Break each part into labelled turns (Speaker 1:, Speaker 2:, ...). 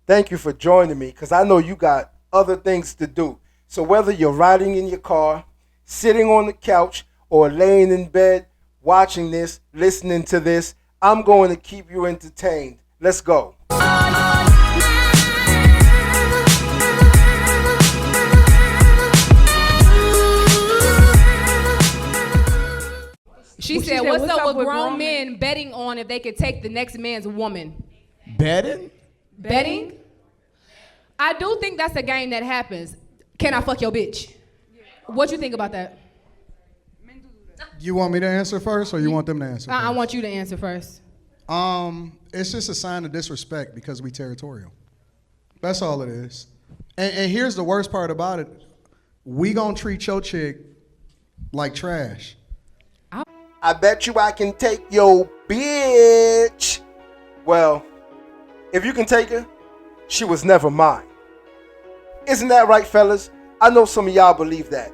Speaker 1: Thank you for joining me because I know you got other things to do. So whether you're riding in your car, sitting on the couch, or laying in bed, watching this, listening to this, I'm going to keep you entertained. Let's go.
Speaker 2: She said, what's up with grown men betting on if they could take the next man's woman?
Speaker 3: Betting?
Speaker 2: Betting? I do think that's a game that happens. Can I fuck your bitch? What you think about that?
Speaker 4: You want me to answer first, or you want them to answer first?
Speaker 2: I want you to answer first.
Speaker 4: It's just a sign of disrespect because we territorial. That's all it is. And here's the worst part about it. We gonna treat your chick like trash.
Speaker 1: I bet you I can take your bitch. Well, if you can take her, she was never mine. Isn't that right, fellas? I know some of y'all believe that.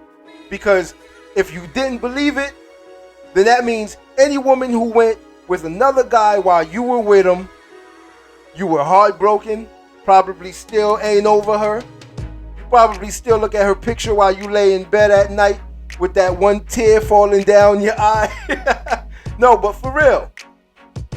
Speaker 1: Because if you didn't believe it, then that means any woman who went with another guy while you were with him, you were heartbroken, probably still ain't over her. You probably still look at her picture while you lay in bed at night with that one tear falling down your eye. No, but for real,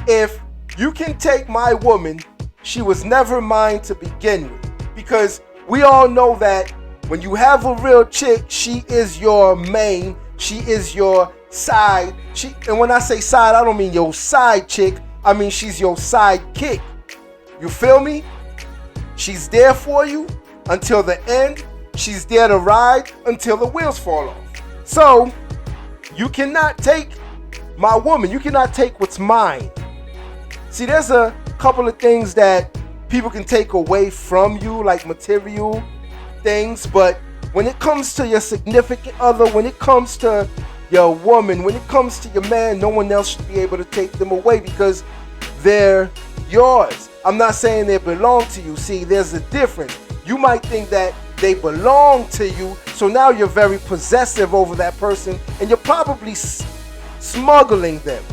Speaker 1: if you can take my woman, she was never mine to begin with. Because we all know that when you have a real chick, she is your main, she is your side. And when I say side, I don't mean your side chick, I mean she's your side kick. You feel me? She's there for you until the end. She's there to ride until the wheels fall off. So, you cannot take my woman. You cannot take what's mine. See, there's a couple of things that people can take away from you, like material things. But when it comes to your significant other, when it comes to your woman, when it comes to your man, no one else should be able to take them away because they're yours. I'm not saying they belong to you. See, there's a difference. You might think that they belong to you, so now you're very possessive over that person, and you're probably smuggling them.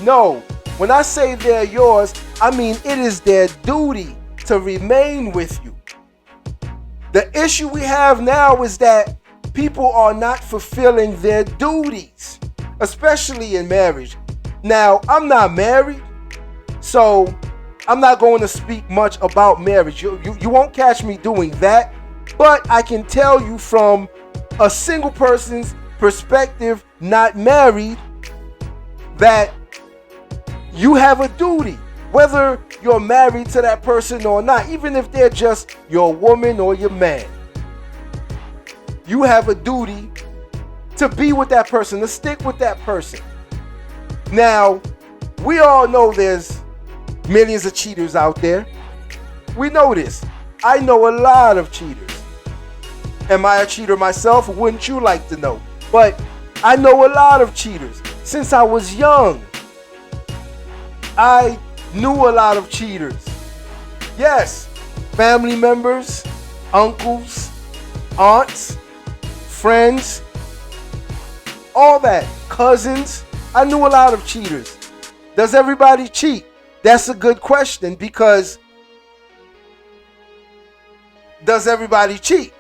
Speaker 1: No, when I say they're yours, I mean it is their duty to remain with you. The issue we have now is that people are not fulfilling their duties, especially in marriage. Now, I'm not married, so I'm not going to speak much about marriage. You won't catch me doing that. But I can tell you from a single person's perspective, not married, that you have a duty, whether you're married to that person or not, even if they're just your woman or your man. You have a duty to be with that person, to stick with that person. Now, we all know there's millions of cheaters out there. We know this. I know a lot of cheaters. Am I a cheater myself? Wouldn't you like to know? But I know a lot of cheaters. Since I was young, I knew a lot of cheaters. Yes, family members, uncles, aunts, friends, all that, cousins. I knew a lot of cheaters. Does everybody cheat? That's a good question because does everybody cheat?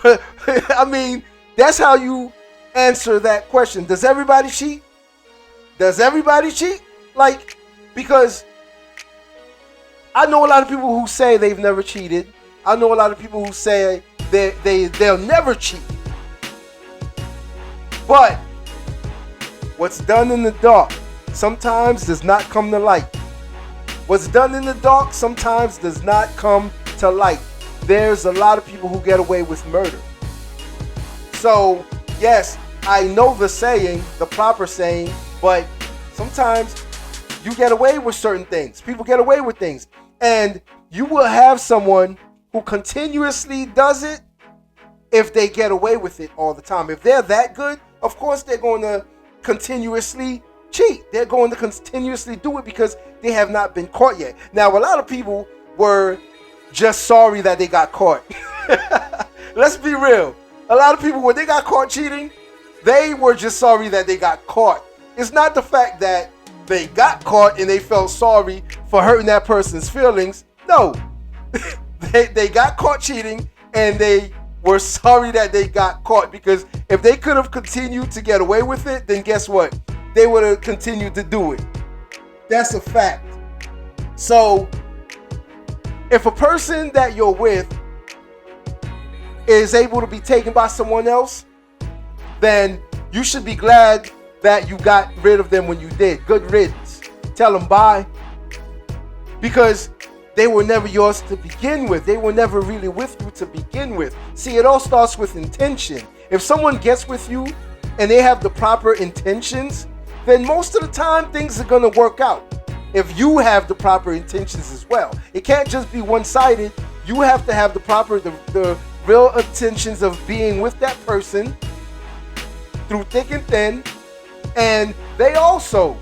Speaker 1: I mean, that's how you answer that question. Does everybody cheat? Does everybody cheat? Like, because I know a lot of people who say they've never cheated. I know a lot of people who say they'll never cheat. But what's done in the dark sometimes does not come to light. What's done in the dark sometimes does not come to light. There's a lot of people who get away with murder. So, yes, I know the saying, the proper saying, but sometimes you get away with certain things. People get away with things. And you will have someone who continuously does it if they get away with it all the time. If they're that good, of course they're going to continuously cheat. They're going to continuously do it because they have not been caught yet. Now, a lot of people were just sorry that they got caught. Let's be real. A lot of people, when they got caught cheating, they were just sorry that they got caught. It's not the fact that they got caught and they felt sorry for hurting that person's feelings. No, they got caught cheating, and they were sorry that they got caught, because if they could have continued to get away with it, then guess what? They would have continued to do it. That's a fact. So if a person that you're with is able to be taken by someone else, then you should be glad that you got rid of them when you did. Good riddance. Tell them bye. Because they were never yours to begin with. They were never really with you to begin with. See, it all starts with intention. If someone gets with you and they have the proper intentions, then most of the time things are going to work out. If you have the proper intentions as well. It can't just be one-sided. You have to have the real intentions of being with that person through thick and thin. And they also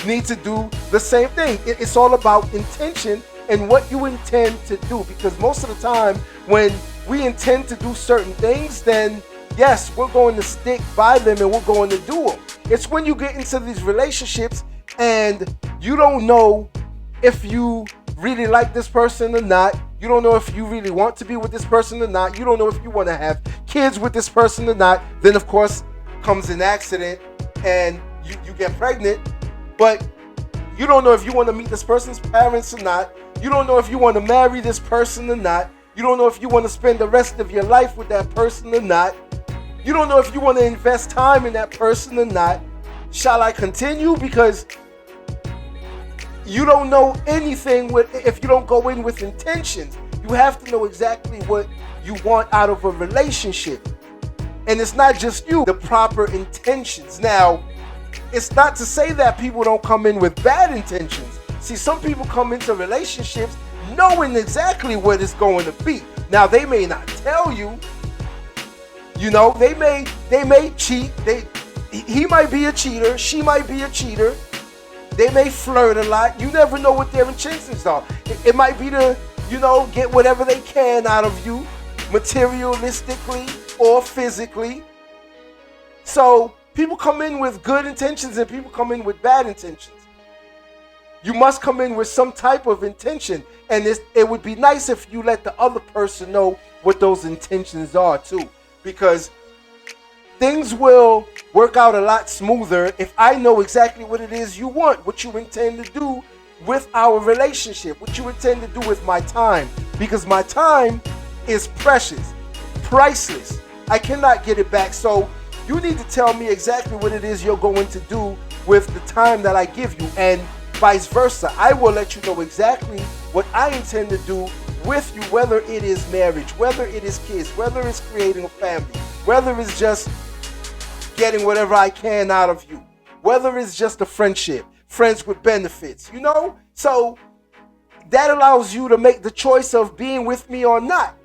Speaker 1: need to do the same thing. It's all about intention and what you intend to do, because most of the time when we intend to do certain things, then yes, we're going to stick by them and we're going to do them. It's when you get into these relationships and you don't know if you really like this person or not. You don't know if you really want to be with this person or not. You don't know if you want to have kids with this person or not. Then of course comes an accident and you get pregnant, but you don't know if you want to meet this person's parents or not. You don't know if you want to marry this person or not. You don't know if you want to spend the rest of your life with that person or not. You don't know if you want to invest time in that person or not. Shall I continue? Because you don't know anything if you don't go in with intentions. You have to know exactly what you want out of a relationship. And it's not just you, the proper intentions. Now, it's not to say that people don't come in with bad intentions. See, some people come into relationships knowing exactly what it's going to be. Now, they may not tell you. You know, they may cheat. He might be a cheater. She might be a cheater. They may flirt a lot. You never know what their intentions are. It might be to, get whatever they can out of you, materialistically or physically. So people come in with good intentions and people come in with bad intentions. You must come in with some type of intention, and it would be nice if you let the other person know what those intentions are too, because things will work out a lot smoother if I know exactly what it is you want, what you intend to do with our relationship, what you intend to do with my time, because my time is precious, priceless. I cannot get it back. So you need to tell me exactly what it is you're going to do with the time that I give you, and vice versa. I will let you know exactly what I intend to do with you, whether it is marriage, whether it is kids, whether it's creating a family, whether it's just getting whatever I can out of you, whether it's just a friendship, friends with benefits, So that allows you to make the choice of being with me or not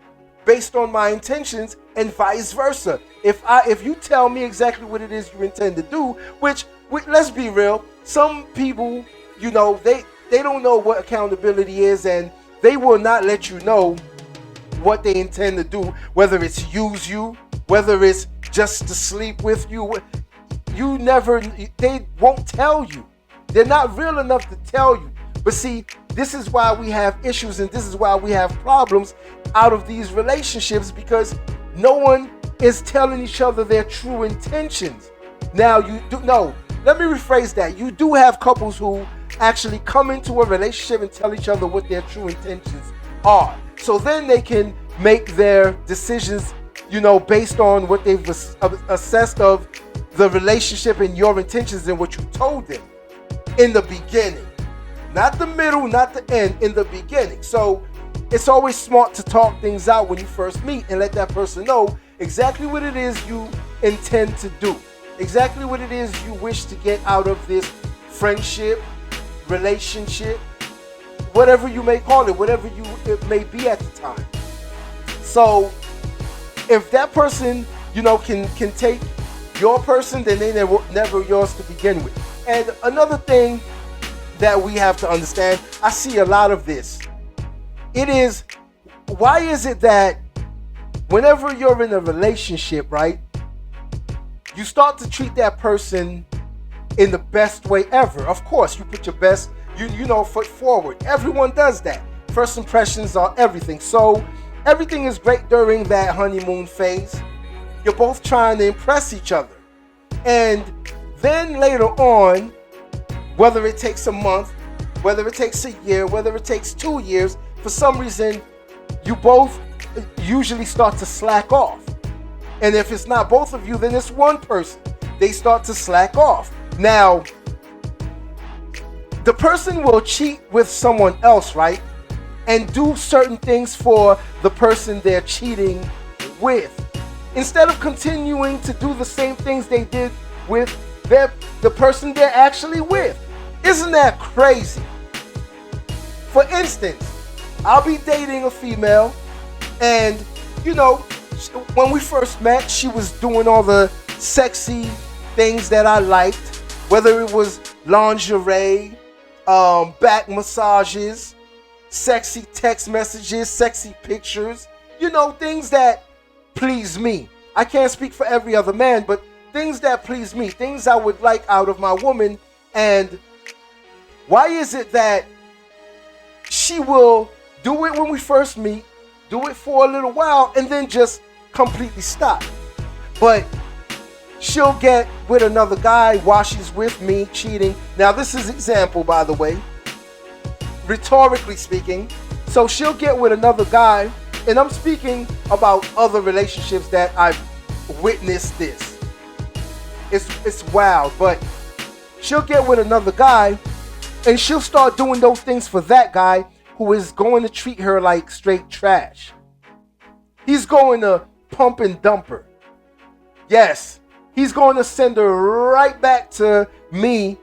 Speaker 1: based on my intentions, and vice versa. If you tell me exactly what it is you intend to do, which let's be real, some people, they don't know what accountability is, and they will not let you know what they intend to do, whether it's use you, whether it's just to sleep with you. They won't tell you. They're not real enough to tell you. But see, this is why we have issues, and this is why we have problems out of these relationships, because no one is telling each other their true intentions. Now, let me rephrase that. You do have couples who actually come into a relationship and tell each other what their true intentions are. So then they can make their decisions, based on what they've assessed of the relationship and your intentions and what you told them in the beginning. Not the middle, not the end, in the beginning. So it's always smart to talk things out when you first meet and let that person know exactly what it is you intend to do. Exactly what it is you wish to get out of this friendship, relationship, whatever you may call it, whatever it may be at the time. So if that person, can take your person, then they never yours to begin with. And another thing that we have to understand, I see a lot of this. Why is it that whenever you're in a relationship, right, you start to treat that person in the best way ever? Of course, you put your best foot forward. Everyone does that. First impressions are everything. So everything is great during that honeymoon phase. You're both trying to impress each other. And then later on, whether it takes a month, whether it takes a year, whether it takes 2 years, for some reason, you both usually start to slack off. And if it's not both of you, then it's one person. They start to slack off. Now, the person will cheat with someone else, right? And do certain things for the person they're cheating with. Instead of continuing to do the same things they did with the person they're actually with. Isn't that crazy? For instance, I'll be dating a female, and when we first met, she was doing all the sexy things that I liked, whether it was lingerie, back massages, sexy text messages, sexy pictures, things that please me. I can't speak for every other man, but things that please me, things I would like out of my woman. And why is it that she will do it when we first meet, do it for a little while, and then just completely stop? But she'll get with another guy while she's with me, cheating. Now, this is example, by the way, rhetorically speaking. So she'll get with another guy, and I'm speaking about other relationships that I've witnessed this. It's wild, but she'll get with another guy, and she'll start doing those things for that guy who is going to treat her like straight trash. He's going to pump and dump her. Yes, he's going to send her right back to me,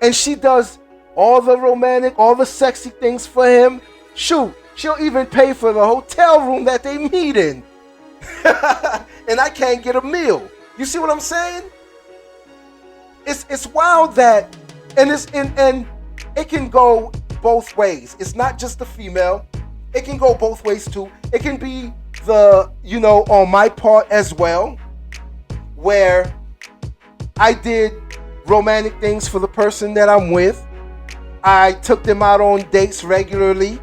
Speaker 1: and she does all the romantic, all the sexy things for him. Shoot, she'll even pay for the hotel room that they meet in. And I can't get a meal. You see what I'm saying? It's wild that, and it can go both ways. It's not just the female. It can go both ways too. It can be on my part as well, where I did romantic things for the person that I'm with. I took them out on dates regularly.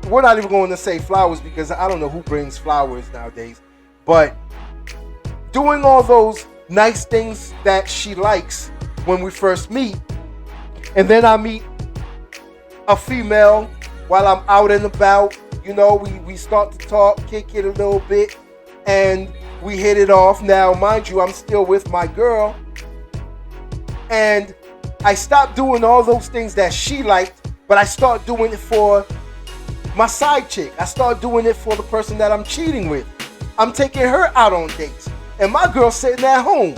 Speaker 1: We're not even going to say flowers because I don't know who brings flowers nowadays. But doing all those nice things that she likes when we first meet, and then I meet a female while I'm out and about. We start to talk, kick it a little bit, and we hit it off. Now, mind you, I'm still with my girl, and I stopped doing all those things that she liked, but I start doing it for my side chick. I start doing it for the person that I'm cheating with. I'm taking her out on dates, and my girl's sitting at home.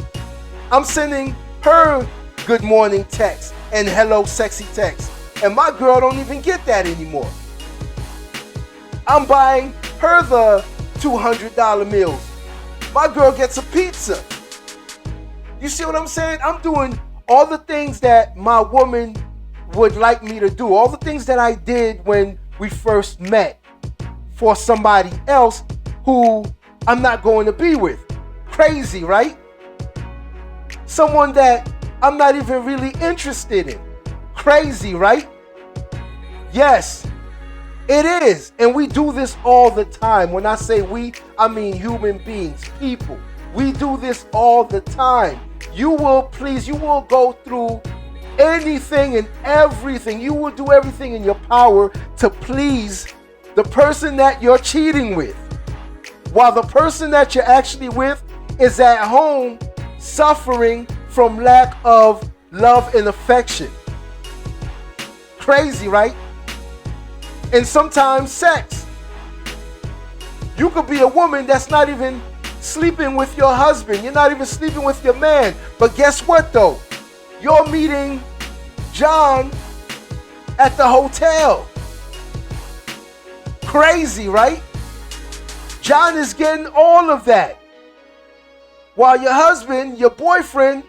Speaker 1: I'm sending her good morning text and hello sexy text, and my girl don't even get that anymore. I'm buying her the $200 meals. My girl gets a pizza. You see what I'm saying? I'm doing all the things that my woman would like me to do, all the things that I did when we first met for somebody else who I'm not going to be with. Crazy, right? Someone that I'm not even really interested in. Crazy, right? Yes, it is. And we do this all the time. When I say we, I mean human beings, people. We do this all the time. You will go through anything and everything. You will do everything in your power to please the person that you're cheating with, while the person that you're actually with is at home suffering from lack of love and affection. Crazy, right? And sometimes sex. You could be a woman that's not even sleeping with your husband. You're not even sleeping with your man. But guess what though? You're meeting John at the hotel. Crazy, right? John is getting all of that. While your husband, your boyfriend,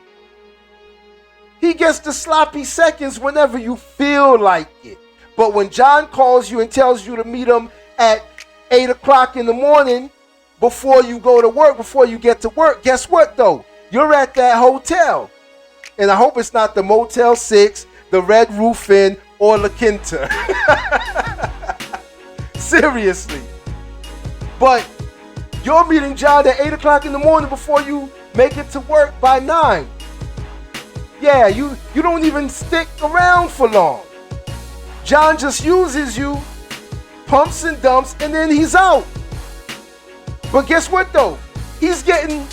Speaker 1: he gets the sloppy seconds whenever you feel like it. But when John calls you and tells you to meet him at 8 o'clock in the morning before you go to work, before you get to work, guess what though? You're at that hotel. And I hope it's not the Motel 6, the Red Roof Inn or La Quinta. Seriously. But you're meeting John at 8 o'clock in the morning before you make it to work by 9. Yeah, you don't even stick around for long. John just uses you, pumps and dumps, and then he's out. But guess what though? He's getting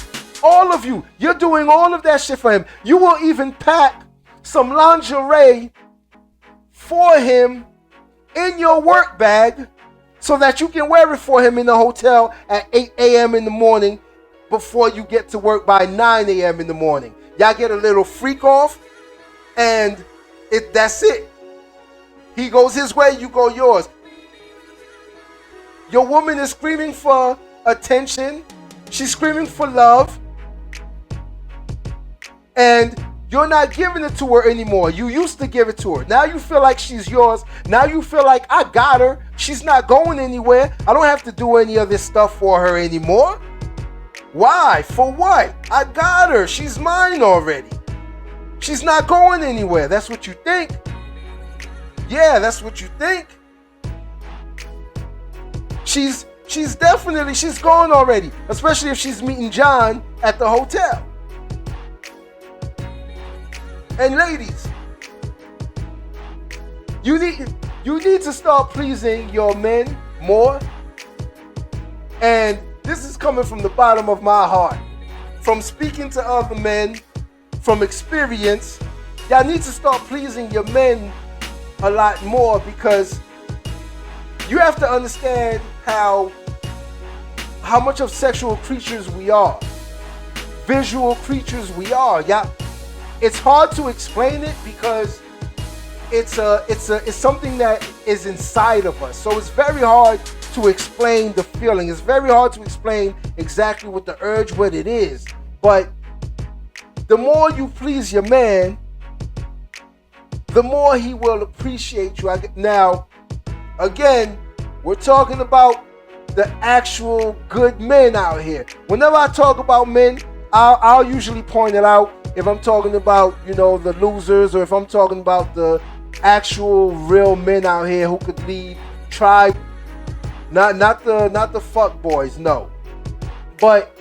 Speaker 1: all of you. You're doing all of that shit for him. You will even pack some lingerie for him in your work bag so that you can wear it for him in the hotel at 8 a.m. in the morning before you get to work by 9 a.m. in the morning. Y'all get a little freak off, and that's it. He goes his way, you go yours. Your woman is screaming for attention. She's screaming for love. And you're not giving it to her anymore. You used to give it to her. Now you feel like she's yours. Now you feel like I got her. She's not going anywhere. I don't have to do any of this stuff for her anymore. Why? For what? I got her. She's mine already. She's not going anywhere. That's what you think. Yeah, that's what you think. She's gone already. Especially if she's meeting John at the hotel. And ladies, you need to start pleasing your men more. And this is coming from the bottom of my heart. From speaking to other men, from experience, y'all need to start pleasing your men a lot more, because you have to understand how much of sexual creatures we are. Visual creatures we are. Yeah. It's hard to explain it because it's something that is inside of us. So it's very hard to explain the feeling. It's very hard to explain exactly what the urge, what it is. But the more you please your man, the more he will appreciate you. Now, again, we're talking about the actual good men out here. Whenever I talk about men, I'll usually point it out. If I'm talking about, the losers, or if I'm talking about the actual real men out here who could lead tribe, not the fuck boys, no. But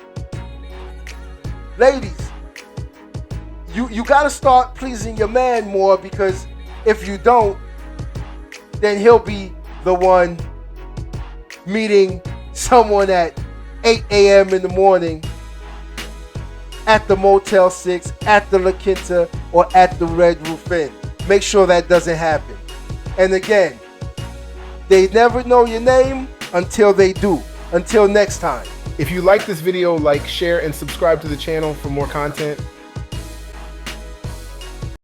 Speaker 1: ladies, you gotta start pleasing your man more, because if you don't, then he'll be the one meeting someone at 8 a.m. in the morning at the Motel 6, at the La Quinta, or at the Red Roof Inn. Make sure that doesn't happen. And again, they never know your name until they do. Until next time.
Speaker 3: If you like this video, like, share, and subscribe to the channel for more content.